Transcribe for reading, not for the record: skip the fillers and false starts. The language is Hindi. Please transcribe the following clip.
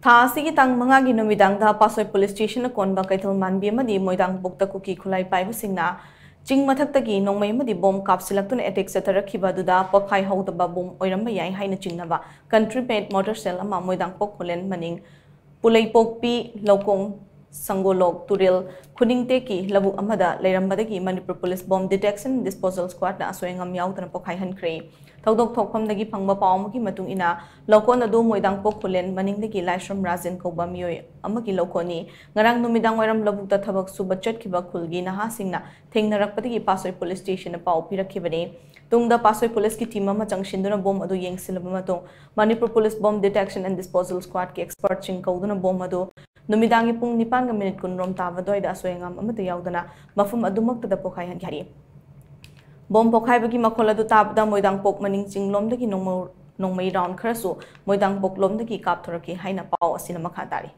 थासी तंग मंगागी नुमिदांगदा पासोय police station कोनबा Kaithal Manbi अमदी मोइदांग बुक्ता cookie खुलाई पाइबसिंगना चिंग मथक्तगी नोंमै अमदी बोम कापसिलक्तुन एटेक चतरखिबा दुदा पखाई हौदबा बोम ओइरंबा याय हाइना चिंगनबा कंट्री पेंट मोटर सेल अमा मोइदांग पोक खुलेन मनिंग पुलैपोकपी लौकोंग संगोलोक तुरेल खुनिंगते की लबु अमदा लेरंबदगी Manipur police bomb detection disposal squad ना सोयंगम याउदना पोखाई हनख्रे थौदोक थोकफमदगी फंगबा पावमगी मतुंग इना लौकोन अदु मोइदांग पोक खुलेन मनिंगदगी लाइश्रम राजन कौबा मियोय अमगी लौकोनी ngarang numidaंग वरम लबुकता थबक सुबा चटखिबा खुलगी नहा सिंगना थेंगनरकपदगी पासोय पुलिस स्टेशन पाव पिरखिबने तुंगदा पासोय पुलिस की टीम अमा चंगशिंदुना बॉम्ब अदु येंगसिलबा मतुंग Manipur police bomb detection and disposal squad के एक्सपर्ट चिंग कौदुना बॉम्ब अदु नुमिदांगी पुंग 9 मिनिट कुनरोम ताबदोइदा सोयंगम अमत याउदना मफम अदुमक्तदा पोखाई हनखारी बॉम्ब पोखाइबगी मखोल अदु ताबदा मोइदांग पोक मनिंग चिंगलोमदगी नोंमै राउंड खरसु मोइदांग पोक लोमदगी कापथोरकी हाइना पाव असिना मखा तारी।